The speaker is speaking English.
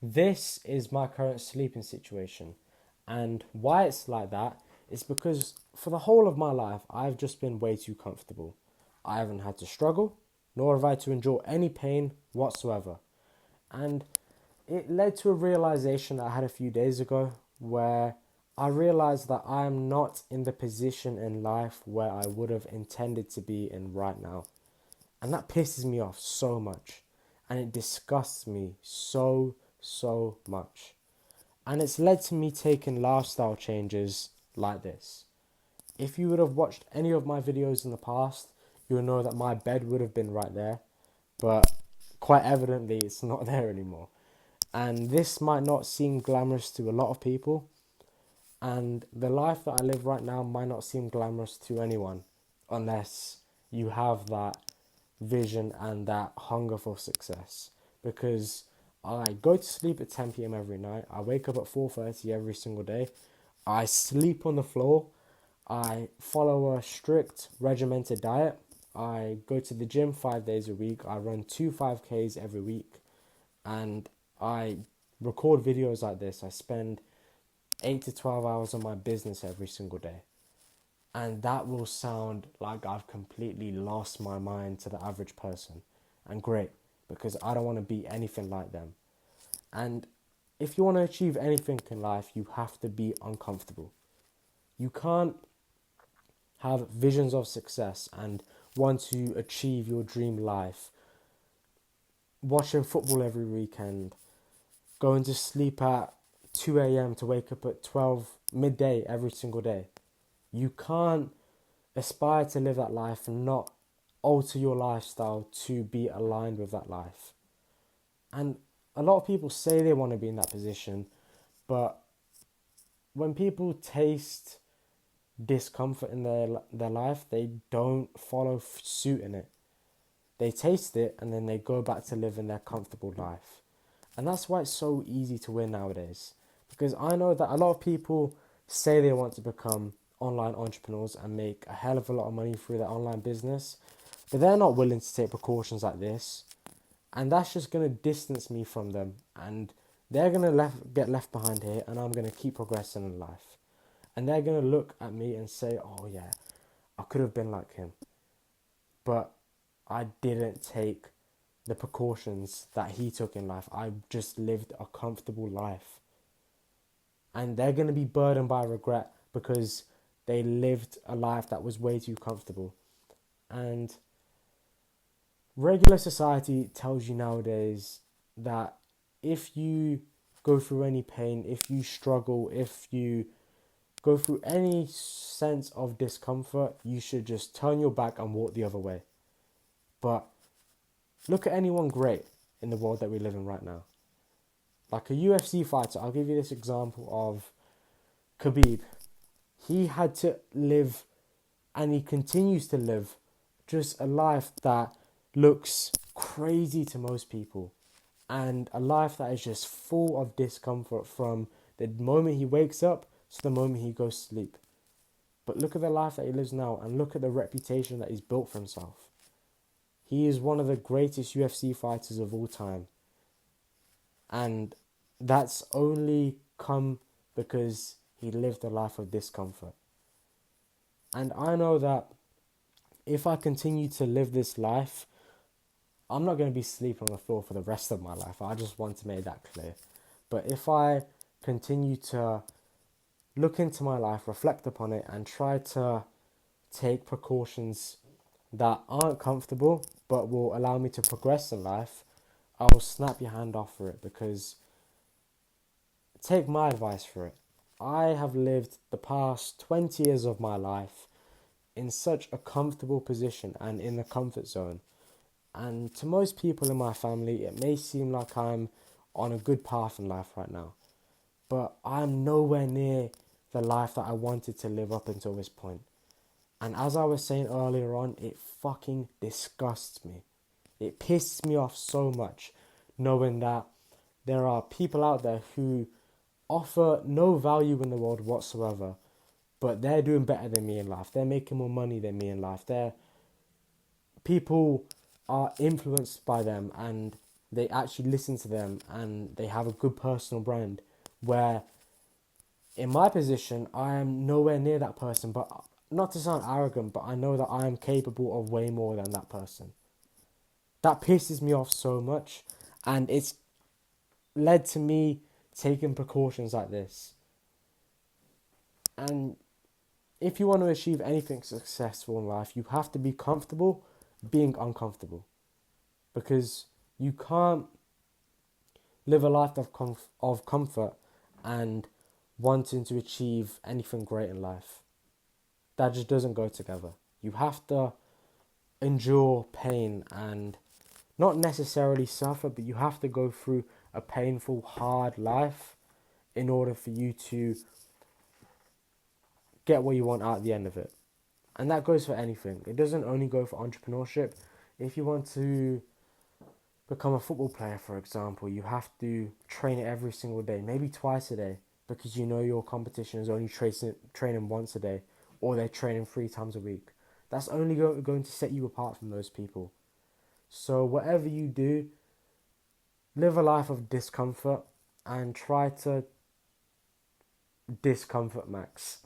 This is my current sleeping situation. And why it's like that is because for the whole of my life, I've just been way too comfortable. I haven't had to struggle, nor have I to endure any pain whatsoever. And it led to a realization that I had a few days ago where I realized that I am not in the position in life where I would have intended to be in right now. And that pisses me off so much. And it disgusts me so much. And it's led to me taking lifestyle changes like this. If you would have watched any of my videos in the past, you'll know that my bed would have been right there. But quite evidently, it's not there anymore. And this might not seem glamorous to a lot of people. And the life that I live right now might not seem glamorous to anyone unless you have that vision and that hunger for success. Because I go to sleep at 10 p.m. every night. I wake up at 4:30 every single day. I sleep on the floor. I follow a strict regimented diet. I go to the gym 5 days a week. I run two 5Ks every week. And I record videos like this. I spend 8 to 12 hours on my business every single day. And that will sound like I've completely lost my mind to the average person. And great, because I don't want to be anything like them. And if you want to achieve anything in life, you have to be uncomfortable. You can't have visions of success and want to achieve your dream life, watching football every weekend, going to sleep at 2 a.m. to wake up at 12 midday every single day. You can't aspire to live that life and not alter your lifestyle to be aligned with that life. And a lot of people say they want to be in that position, but when people taste discomfort in their life, they don't follow suit in it. They taste it and then they go back to living their comfortable life. And that's why it's so easy to win nowadays. Because I know that a lot of people say they want to become online entrepreneurs and make a hell of a lot of money through their online business, but they're not willing to take precautions like this. And that's just going to distance me from them. And they're going to get left behind here, and I'm going to keep progressing in life. And they're going to look at me and say, oh yeah, I could have been like him. But I didn't take the precautions that he took in life. I just lived a comfortable life. And they're going to be burdened by regret because they lived a life that was way too comfortable. And regular society tells you nowadays that if you go through any pain, if you struggle, if you go through any sense of discomfort, you should just turn your back and walk the other way. But look at anyone great in the world that we live in right now. Like a UFC fighter, I'll give you this example of Khabib. He had to live, and he continues to live, just a life that looks crazy to most people. And a life that is just full of discomfort from the moment he wakes up to the moment he goes to sleep. But look at the life that he lives now and look at the reputation that he's built for himself. He is one of the greatest UFC fighters of all time. And that's only come because he lived a life of discomfort. And I know that if I continue to live this life, I'm not going to be sleeping on the floor for the rest of my life. I just want to make that clear. But if I continue to look into my life, reflect upon it, and try to take precautions that aren't comfortable but will allow me to progress in life, I'll snap your hand off for it. Because take my advice for it. I have lived the past 20 years of my life in such a comfortable position and in the comfort zone. And to most people in my family, it may seem like I'm on a good path in life right now. But I'm nowhere near the life that I wanted to live up until this point. And as I was saying earlier on, it fucking disgusts me. It pisses me off so much knowing that there are people out there who offer no value in the world whatsoever, but they're doing better than me in life. They're making more money than me in life. People are influenced by them, and they actually listen to them and they have a good personal brand. Where in my position, I am nowhere near that person, but not to sound arrogant, but I know that I am capable of way more than that person. That pisses me off so much, and it's led to me taking precautions like this. And if you want to achieve anything successful in life, you have to be comfortable being uncomfortable, because you can't live a life of comfort and wanting to achieve anything great in life. That just doesn't go together. You have to endure pain and not necessarily suffer, but you have to go through a painful, hard life in order for you to get what you want out at the end of it. And that goes for anything. It doesn't only go for entrepreneurship. If you want to become a football player, for example, you have to train it every single day, maybe twice a day, because you know your competition is only training once a day, or they're training 3 times a week. That's only going to set you apart from those people. So whatever you do, live a life of discomfort and try to discomfort max.